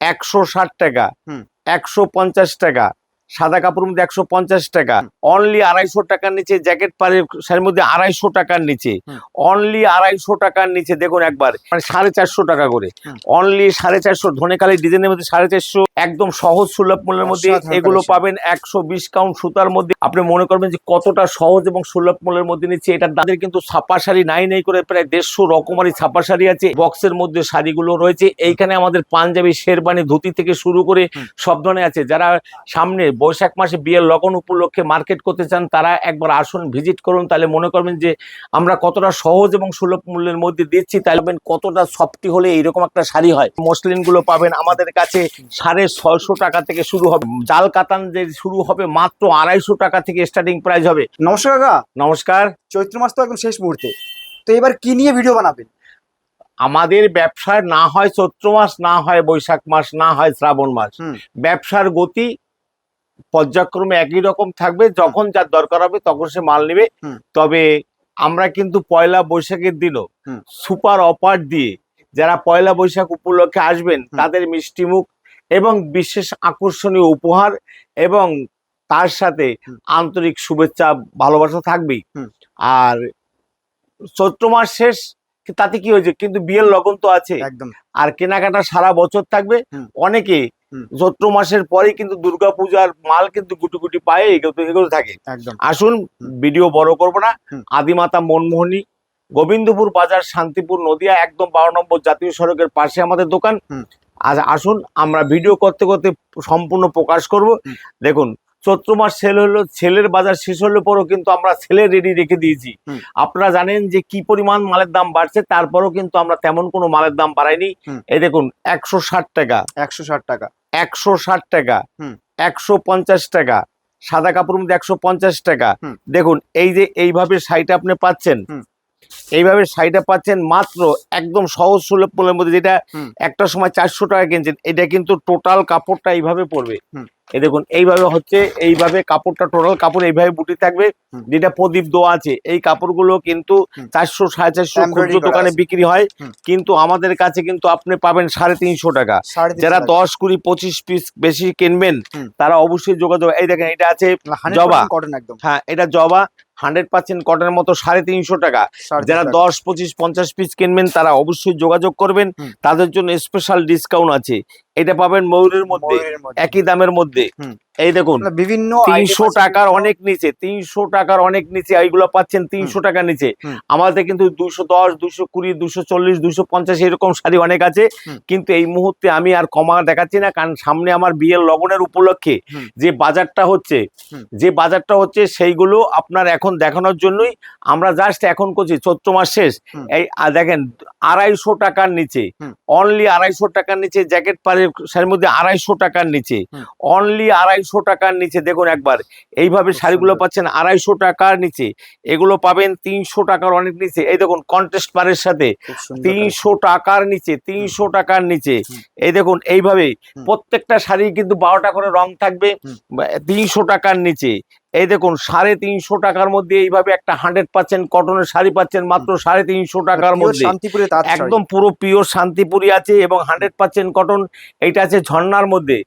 160 টাকা, হুম। 150 টাকা, সাদা কাপড়ের মধ্যে 150 টাকা, অনলি 250 টাকার নিচে জ্যাকেট পারে শাড়ির মধ্যে 250 টাকার নিচে, অনলি 250 টাকার নিচে দেখুন একবার, মানে 450 টাকা করে, অনলি 450 ধনেখালি ডিজাইনের মধ্যে 450, একদম সহজ সুলভ মূল্যের মধ্যে এগুলো পাবেন। 120 কাউন্ট সুতার মধ্যে আপনি মনে করবেন যে কতটা সহজ এবং সুলভ মূল্যের মধ্যে নিচ্ছে। এটার দামের কিন্তু ছাপা শাড়ি নাই করে প্রায় 150 রকমারি ছাপা শাড়ি আছে, বক্সের মধ্যে শাড়িগুলো রয়েছে। এইখানে আমাদের পাঞ্জাবি, শেরবানি, ধুতি থেকে শুরু করে সব ধরনের আছে। যারা সামনে বৈশাখ মাসে বিয়ের লগন উপলক্ষে মার্কেট করতে চান তারা একবার আসুন, ভিজিট করুন, তাহলে মনে করবেন যে আমরা কতটা সহজ এবং সুলভ মূল্যের মধ্যে দিচ্ছি। তাহলে কতটা সফটি হলে এইরকম একটা শাড়ি হয়। মসলিন গুলো পাবেন আমাদের কাছে 650 টাকা থেকে শুরু হবে, জাল কাতান যে শুরু হবে মাত্র 250 টাকা থেকে স্টার্টিং প্রাইস হবে। নমস্কার কাকা। নমস্কার। চৈত্র মাস তো একদম শেষ মুহূর্তে, তো এবার কি নিয়ে ভিডিও বানাবেন? আমাদের ব্যবসায় না হয় চৈত্র মাস, না হয় বৈশাখ মাস, না হয় শ্রাবণ মাস, ব্যবসার গতি পর্যায়ক্রমে একই রকম থাকবে। যখন যার দরকার হবে তখন সে মাল নেবে। তবে আমরা কিন্তু পয়লা বৈশাখের দিনও সুপার অফার দিয়ে যারা পয়লা বৈশাখ উপলক্ষে আসবেন তাদের মিষ্টিমুখ এবং বিশেষ আকর্ষণীয় উপহার এবং তার সাথে আন্তরিক শুভেচ্ছা ভালোবাসা থাকবেই। আর চৈত্র মাস শেষ, তাতে কি হয়েছে, কিন্তু বিয়ের লগন তো আছে, আর কেনাকাটা সারা বছর থাকবে। অনেকে চৈত্র মাসের পরে কিন্তু দুর্গাপূজার মাল কিন্তু গুটি গুটি পায়ে এগুলো থাকে। আসুন, ভিডিও বড় করবো না। আদিমাতা মনমোহনী, গোবিন্দপুর বাজার, শান্তিপুর, নদিয়া, একদম 12 নম্বর জাতীয় সড়কের পাশে আমাদের দোকান। আজ আসুন, আমরা ভিডিও করতে করতে সম্পূর্ণ প্রকাশ করব। দেখুন, চৈত্র মাস সেল হলো, সেলের বাজার শেষ হলে পরও কিন্তু আমরা সেলে রেডি রেখে দিয়েছি। আপনারা জানেন যে কি পরিমাণ মালের দাম বাড়ছে, তারপরও কিন্তু আমরা তেমন কোনো মালের দাম বাড়াইনি। এই দেখুন, 160 টাকা, 160 টাকা, 160 টাকা, 150 টাকা, সাদা কাপড়ের মধ্যে 150 টাকা। দেখুন, এই যে এইভাবে শাড়িটা আপনি পাচ্ছেন, এইভাবে শাড়িটা পাচ্ছেন মাত্র একদম সহজ সুলভ মূল্যের মধ্যে, যেটা একটা সময় 400 টাকা কিনছেন, এটা কিন্তু টোটাল কাপড়টা এইভাবে পড়বে। এই দেখুন, এইভাবে হচ্ছে, এইভাবে কাপড়টা টোটাল কাপড় এইভাবে বুটি থাকবে, যেটা প্রদীপ দেওয়া আছে। এই কাপড়গুলো কিন্তু 400, 450 খুচরো দোকানে বিক্রি হয়, কিন্তু আমাদের কাছে কিন্তু আপনি পাবেন 350 টাকা। যারা 10, 20, 25 পিস বেশি কিনবেন তারা অবশ্যই যোগাযোগ। এই দেখেন, এটা আছে জবা, হ্যাঁ এটা জবা 100% কটনের মতো 350 টাকা। যারা 10, 25, 50 পিস কিনবেন তারা অবশ্যই যোগাযোগ করবেন, তাদের জন্য স্পেশাল ডিসকাউন্ট আছে। এটা পাবেন ময়ূরের মধ্যে, একই দামের মধ্যে। এই দেখুন, বিভিন্ন 300 টাকার অনেক নিচে, 300 টাকার অনেক নিচে এইগুলো পাচ্ছেন 300 টাকার নিচে। আমাদের কিন্তু 210, 220, 240, 250 এরকম শাড়ি অনেক আছে, কিন্তু এই মুহূর্তে আমি আর কমা দেখাচ্ছি না, কারণ সামনে আমার বিয়ের লগনের উপলক্ষে যে বাজারটা হচ্ছে সেইগুলো আপনার এখন দেখানোর জন্যই আমরা জাস্ট এখন করছি। চৈত্র মাস শেষ, এই দেখেন 250 টাকার নিচে, অনলি 250 টাকার নিচে জ্যাকেট পারে শাড়ির মধ্যে 250 টাকার নিচে, অনলি 250 টাকার নিচে দেখুন একবার, এইভাবে শাড়িগুলো পাচ্ছেন 250 টাকার নিচে। এগুলো পাবেন 300 টাকার অনেক নিচে। এই দেখুন, কন্ট্রাস্ট পারের সাথে 300 টাকার নিচে, 300 টাকার নিচে। এই দেখুন, এইভাবে প্রত্যেকটা শাড়ি কিন্তু 12টা করে রং থাকবে, 300 টাকার নিচে। এই দেখুন, 350 টাকার মধ্যে এইভাবে একটা 100% কটনের শাড়ি পাচ্ছেন মাত্র 350 টাকার মধ্যে, একদম পুরো পিওর শান্তিপুরি আছে এবং 100% কটন। এইটা আছে ঝর্ণার মধ্যে,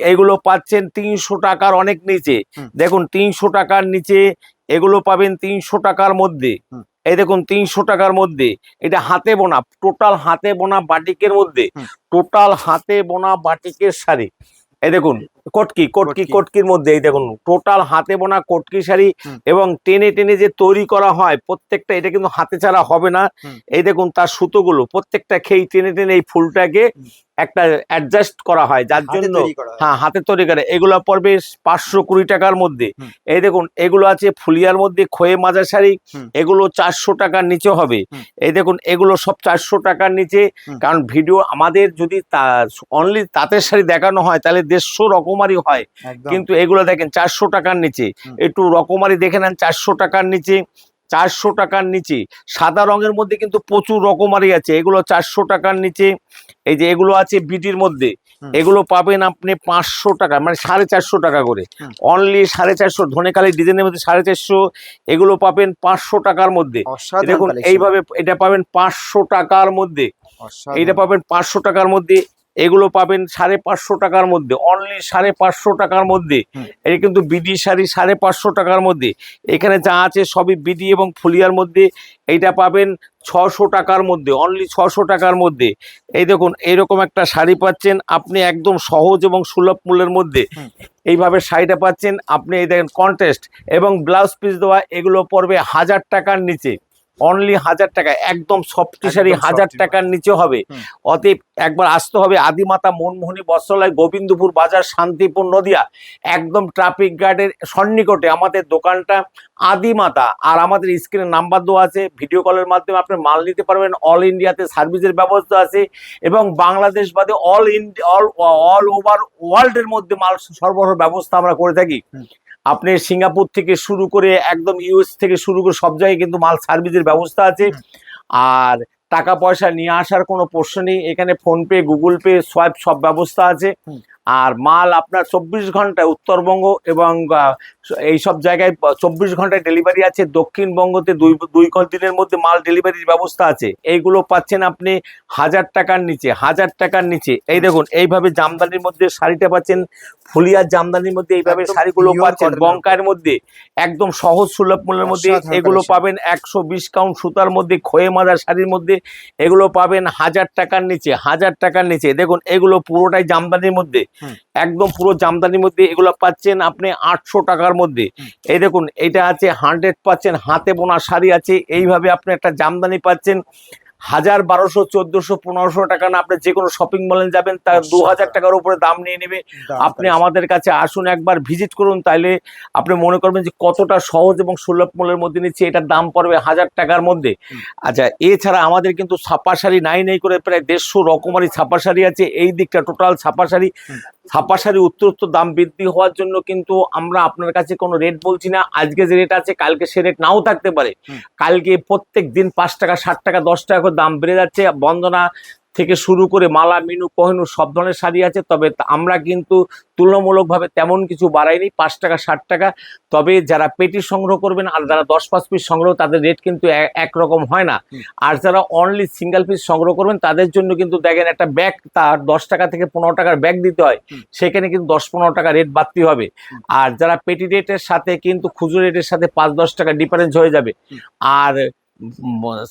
এইগুলো পাচ্ছেন 300 টাকার অনেক নিচে। দেখুন, 300 টাকার নিচে এগুলো পাবেন 300 টাকার মধ্যে। এই দেখুন, 300 টাকার মধ্যে, এটা হাতে বোনা, টোটাল হাতে বোনা বাটিকের মধ্যে, টোটাল হাতে বোনা বাটিকের শাড়ি। এই দেখুন, কটকির মধ্যে, এই দেখুন টোটাল হাতে বোনা কটকি শাড়ি, এবং টেনে টেনে যে তৈরি করা হয় প্রত্যেকটা, এটা কিন্তু হাতে ছাড়া হবে না। এই দেখুন, তার সুতোগুলো প্রত্যেকটা খেয়ে টেনে টেনে এই ফুলটাকে একটা অ্যাডজাস্ট করা হয়, যার জন্য হ্যাঁ হাতে তৈরি করে। এগুলো পড়বে 520 টাকার মধ্যে। এই দেখুন, এগুলো আছে ফুলিয়ার মধ্যে খয়ে মাজা শাড়ি, এগুলো 400 টাকার নিচে হবে। এই দেখুন, এগুলো সব 400 টাকার নিচে। কারণ ভিডিও আমাদের যদি অনলি তাঁতের শাড়ি দেখানো হয় তাহলে 150 রকমারি হয়, কিন্তু এগুলো দেখেন 400 টাকার নিচে। একটু রকমারি দেখে নেন, 400 টাকার নিচে, 400 টাকার নিচে। সাদা রঙের মধ্যে কিন্তু প্রচুর রকমারি আছে, এগুলো 400 টাকার নিচে। এই যে এগুলো আছে বিটির মধ্যে, এগুলো পাবেন আপনি 500 টাকা, মানে 450 টাকা করে, অনলি 450 ধনেখালি ডিজাইনের মধ্যে 450। এগুলো পাবেন 500 টাকার মধ্যে। দেখুন, এইভাবে এটা পাবেন 500 টাকার মধ্যে, এইটা পাবেন 500 টাকার মধ্যে। এগুলো পাবেন 550 টাকার মধ্যে, অনলি 550 টাকার মধ্যে। এটা কিন্তু বিডি শাড়ি 550 টাকার মধ্যে। এখানে যা আছে সবই বিডি এবং ফুলিয়ার মধ্যে। এইটা পাবেন 600 টাকার মধ্যে, অনলি 600 টাকার মধ্যে। এই দেখুন এইরকম একটা শাড়ি পাচ্ছেন আপনি একদম সহজ এবং সুলভ মূল্যের মধ্যে। এইভাবে শাড়িটা পাচ্ছেন আপনি। এই দেখেন কন্ট্রাস্ট এবং ব্লাউজ পিস দেওয়া, এগুলো পড়বে 1000 টাকার নিচে, অনলি 1000 টাকা। একদম সফট শাড়ি 1000 টাকার নিচে হবে। অতএব একবার আসতে হবে আদিমাতা মনমোহনী বস্ত্রালয়, গোবিন্দপুর বাজার, শান্তিপুর, নদিয়া, একদম ট্রাফিক গার্ডের সন্নিকটে আমাদের দোকানটা আদিমাতা। আর আমাদের স্ক্রিনে নাম্বার দেওয়া আছে, ভিডিও কলের মাধ্যমে আপনি মাল নিতে পারবেন। অল ইন্ডিয়াতে সার্ভিসের ব্যবস্থা আছে এবং বাংলাদেশ বাদে অল ওভার ওয়ার্ল্ডের মধ্যে মাল সরবরাহ ব্যবস্থা আমরা করে থাকি। আপনি সিঙ্গাপুর থেকে শুরু করে একদম ইউএস থেকে শুরু করে সব জায়গায় কিন্তু মাল সার্ভিসের ব্যবস্থা আছে। আর টাকা পয়সা নিয়ে আসার কোনো প্রশ্ন নেই, এখানে ফোনপে, গুগল পে, সোয়াইপ সব ব্যবস্থা আছে। আর মাল আপনার 24 ঘন্টায় উত্তরবঙ্গ এবং এই সব জায়গায় 24 ঘন্টায় ডেলিভারি আছে। দক্ষিণবঙ্গতে দুই দিনের মধ্যে মাল ডেলিভারির ব্যবস্থা আছে। এইগুলো পাচ্ছেন আপনি 1000 টাকার নিচে, 1000 টাকার নিচে। এই দেখুন এইভাবে জামদানির মধ্যে শাড়িটা পাচ্ছেন, ফুলিয়ার জামদানির মধ্যে এইভাবে শাড়িগুলো পাচ্ছেন বঙ্কায়ের মধ্যে, একদম সহজ সুলভ মূল্যের মধ্যে। এগুলো পাবেন 120 কাউন্ট সুতার মধ্যে, খয়ে মাদার শাড়ির মধ্যে। এগুলো পাবেন 1000 টাকার নিচে, 1000 টাকার নিচে। দেখুন এগুলো পুরোটাই জামদানির মধ্যে, একদম পুরো জামদানির মধ্যে। এগুলো পাচ্ছেন আপনি 800 টাকার মধ্যে। এই দেখুন এটা আছে 100% হাতে বোনা শাড়ি আছে। এইভাবে আপনি একটা জামদানি পাচ্ছেন 1000, 1200, 1400, 1500 টাকা না। আপনি যে কোনো শপিং মলে যাবেন তার 2000 টাকার উপরে দাম নিয়ে নেবে। আপনি আমাদের কাছে আসুন, একবার ভিজিট করুন, তাইলে আপনি মনে করবেন যে কতটা সহজ এবং সুলভ মূল্যের মধ্যে নিচ্ছে। এটার দাম পড়বে 1000 টাকার মধ্যে। আচ্ছা, এছাড়া আমাদের কিন্তু ছাপা শাড়ি নাই করে প্রায় 150 রকমারি ছাপা শাড়ি আছে। এই দিকটা টোটাল ছাপা শাড়ি। ছাপা শাড়ি উত্তর দাম বৃদ্ধি হওয়ার জন্য কিন্তু আমরা আপনার কাছে কোনো রেট বলছি না। আজকে যে রেট আছে কালকে সে রেট নাও থাকতে পারে। কালকে প্রত্যেক দিন 5 টাকা, 60 টাকা, 10 টাকা করে দাম বেড়ে যাচ্ছে। বন্দনা থেকে শুরু করে মালা, মিনু, কোহিনূর সব ধরনের শাড়ি আছে। তবে আমরা কিন্তু তুলনামূলকভাবে তেমন কিছু বাড়াইনি, 5 টাকা, 60 টাকা। তবে যারা পেটি সংগ্রহ করবেন আর যারা 10-5 পিস সংগ্রহ, তাদের রেট কিন্তু একরকম হয় না। আর যারা অনলি সিঙ্গেল পিস সংগ্রহ করবেন তাদের জন্য কিন্তু দেখেন একটা ব্যাগ তার 10 টাকা থেকে 15 টাকার ব্যাগ দিতে হয়, সেখানে কিন্তু 10-15 টাকা রেট বাড়তি হবে। আর যারা পেটি রেটের সাথে কিন্তু খুচরো রেটের সাথে 5-10 টাকা ডিফারেন্স হয়ে যাবে। আর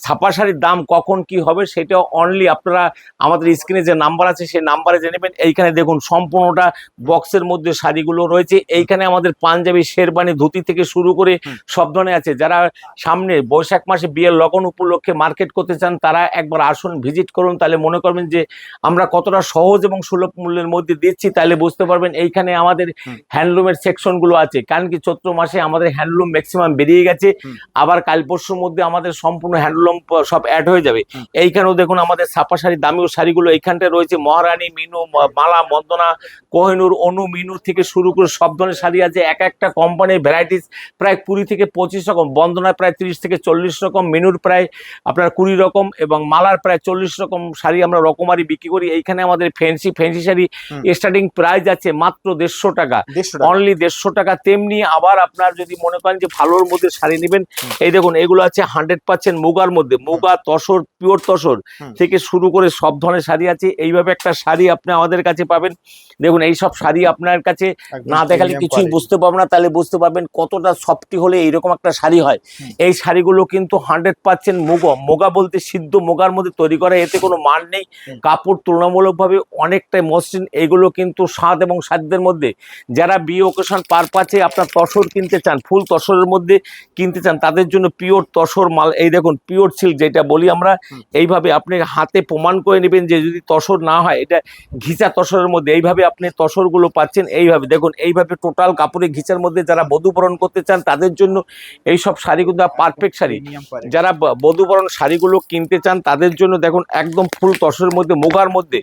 ছাপা শাড়ির দাম কখন কি হবে সেটা অনলি আপনারা আমাদের স্ক্রিনে যে নাম্বার আছে সেই নাম্বারে জেনে নেবেন। এইখানে দেখুন সম্পূর্ণটা বক্সের মধ্যে শাড়িগুলো রয়েছে। এইখানে আমাদের পাঞ্জাবি, শেরবানি, ধুতি থেকে শুরু করে সব ধরনের আছে। যারা সামনে বৈশাখ মাসে বিয়ের লগন উপলক্ষে মার্কেট করতে চান তারা একবার আসুন, ভিজিট করুন, তাহলে মনে করবেন যে আমরা কতটা সহজ এবং সুলভ মূল্যের মধ্যে দিচ্ছি, তাহলে বুঝতে পারবেন। এইখানে আমাদের হ্যান্ডলুমের সেকশনগুলো আছে, কারণ কি চৈত্র মাসে আমাদের হ্যান্ডলুম ম্যাক্সিমাম বেরিয়ে গেছে। আবার কাল পরশুর মধ্যে আমাদের সম্পূর্ণ হ্যান্ডলুম সব অ্যাড হয়ে যাবে। এইখানেও দেখুন আমাদের ছাপা শাড়ি, দামিও শাড়িগুলো এইখানটায় রয়েছে। মহারানী, মিনু, মালা, বন্দনা, কোহিনূর, অনু, মিনু থেকে শুরু করে সব ধরনের শাড়ি আছে। এক একটা কোম্পানির ভ্যারাইটিস প্রায় 20 থেকে 25 রকম, বন্দনায় প্রায় 30 থেকে 40 রকম, মিনুর প্রায় আপনার 20 রকম এবং মালার প্রায় 40 রকম শাড়ি আমরা রকমারি বিক্রি করি। এইখানে আমাদের ফ্যান্সি শাড়ি স্টার্টিং প্রাইস আছে মাত্র 150 টাকা, অনলি 150 টাকা। তেমনি আবার আপনার যদি মনে করেন যে ভালোর মধ্যে শাড়ি নেবেন, এই দেখুন এগুলো আছে 100% মুগার মধ্যে, মুগা, তসর, পিওর তসর থেকে শুরু করে সব ধরনের শাড়ি আছে। এইভাবে একটা শাড়ি আপনি আমাদের কাছে পাবেন। দেখুন এই সব শাড়ি আপনার কাছে না দেখালে কিছুই বুঝতে পারবেন না, তাহলে বুঝতে পারবেন কতটা সফটি হলে এইরকম একটা শাড়ি হয়। এই শাড়িগুলো কিন্তু 100% মোগা বলতে সিদ্ধ মোগার মধ্যে তৈরি করা, এতে কোনো মান নেই। কাপড় তুলনামূলকভাবে অনেকটাই মসৃণ। এগুলো কিন্তু স্বাদ এবং সাধ্যের মধ্যে। যারা বিয়ে ওকেশন পারপাসে আপনার তসর কিনতে চান, ফুল তসরের মধ্যে কিনতে চান, তাদের জন্য পিওর তসর মাল। এই দেখুন পিওর সিল্ক যেটা বলি আমরা, এইভাবে আপনি হাতে প্রমাণ করে নেবেন যে যদি তসর না হয় এটা ঘিচা তসরের মধ্যে। এইভাবে আপনি তসরগুলো পাচ্ছেন। এইভাবে দেখুন এইভাবে টোটাল কাপড়ে ঘিচার মধ্যে যারা বধূবরণ করতে চান তাদের জন্য এই সব শাড়ি কিন্তু পারফেক্ট শাড়ি। যারা বধূবরণ শাড়িগুলো কিনতে চান তাদের জন্য দেখুন একদম ফুল তসরের মধ্যে মোগার মধ্যে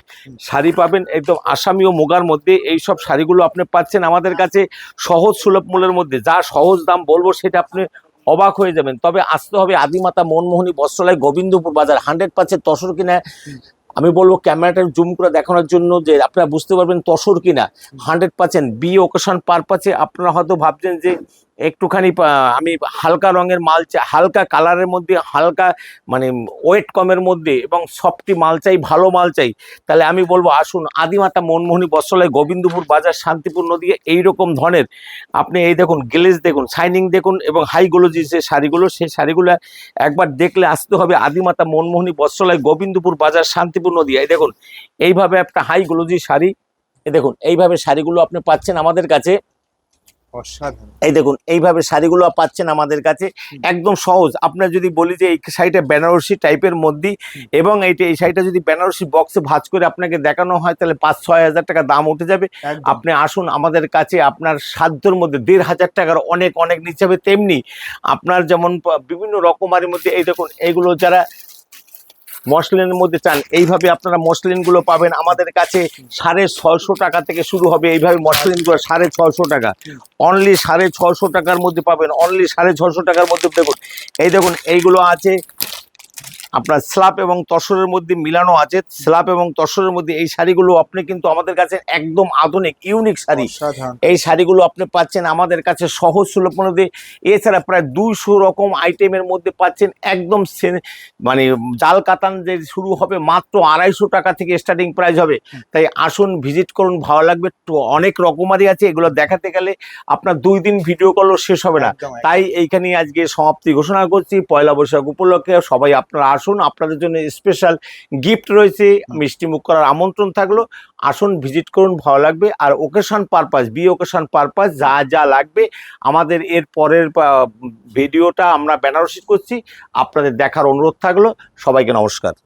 শাড়ি পাবেন, একদম আসামি ও মোগার মধ্যে। এই সব শাড়িগুলো আপনি পাচ্ছেন আমাদের কাছে সহজ সুলভ মূল্যের মধ্যে। যা সহজ দাম বলবো সেটা আপনি অবাক হয়ে যাবেন। তবে আসতে হবে আদিমাতা মনমোহনী বস্ত্রালয়, গোবিন্দপুর বাজার। 100% তসর কিনা আমি বলবো ক্যামেরাটা জুম করে দেখানোর জন্য, যে আপনারা বুঝতে পারবেন তসর কিনা। 100% বিয়ে ওকেশন পারপাসে আপনারা হয়তো ভাবছেন যে একটুখানি আমি হালকা রঙের মাল চাই, হালকা কালারের মধ্যে, হালকা মানে ওয়েট কমের মধ্যে এবং সফটি মাল চাই, ভালো মাল চাই, তাহলে আমি বলবো আসুন আদিমাতা মনমোহনী বস্ত্রালয়, গোবিন্দপুর বাজার, শান্তিপুর নদী। এইরকম ধরনের আপনি এই দেখুন গ্লেজ দেখুন, শাইনিং দেখুন এবং হাই গ্লোজি যে শাড়িগুলো, সেই শাড়িগুলো একবার দেখলে আসতে হবে আদিমাতা মনমোহনী বস্ত্রালয়, গোবিন্দপুর বাজার, শান্তিপুর নদী। এই দেখুন এইভাবে একটা হাই গ্লোজি শাড়ি, এই দেখুন এইভাবে শাড়িগুলো আপনি পাচ্ছেন আমাদের কাছে। অসাধারণ। এই দেখুন এইভাবে শাড়িগুলো পাচ্ছেন আমাদের কাছে, একদম সহজ। আপনার যদি বলি যে এই শাড়িটা বেনারসি টাইপের মধ্যে এবং এই শাড়িটা যদি বেনারসি বক্সে ভাঁজ করে আপনাকে দেখানো হয় তাহলে 5-6 হাজার টাকা দাম উঠে যাবে। একদম। আপনি আসুন আমাদের কাছে, আপনার সাধ্যের মধ্যে 1,500 টাকার অনেক অনেক নিচে হবে। তেমনি আপনার যেমন বিভিন্ন রকমারির মধ্যে এই দেখুন এইগুলো যারা মসলিনের মধ্যে চান, এইভাবে আপনারা মসলিনগুলো পাবেন আমাদের কাছে 650 টাকা থেকে শুরু হবে। এইভাবে মসলিনগুলো 650 টাকা, অনলি 650 টাকার মধ্যে পাবেন, অনলি 650 টাকার মধ্যে। দেখুন এই দেখুন এইগুলো আছে আপনার স্ল্যাব এবং তসরের মধ্যে মিলানো আছে, স্ল্যাব এবং তসরের মধ্যে এই শাড়িগুলো আপনি কিন্তু আমাদের কাছে একদম আধুনিক ইউনিক শাড়ি। অসাধারণ। এই শাড়িগুলো আপনি পাচ্ছেন আমাদের কাছে সহজ সুলভ মূল্যে। এছাড়া প্রায় 200 রকম আইটেমের মধ্যে পাচ্ছেন একদম মানে জাল কাতান যে শুরু হবে মাত্র 250 টাকা থেকে স্টার্টিং প্রাইস হবে। তাই আসুন ভিজিট করুন, ভালো লাগবে। তো অনেক রকমারি আছে, এগুলো দেখাতে গেলে আপনার 2 দিন ভিডিও কলও শেষ হবে না। একদম, একদম। তাই এইখানেই আজকে সমাপ্তি ঘোষণা করছি। পয়লা বৈশাখ উপলক্ষে সবাই আপনারা আসুন, আপনাদের জন্য স্পেশাল গিফট রয়েছে, মিষ্টি মুখ করার আমন্ত্রণ থাকলো। আসুন ভিজিট করুন, ভালো লাগবে। আর ওকেশন পারপাস, ওকেশন পারপাস যা যা লাগবে আমাদের এর পরের ভিডিওটা আমরা বেনারসি করছি, আপনাদের দেখার অনুরোধ থাকলো। সবাইকে নমস্কার।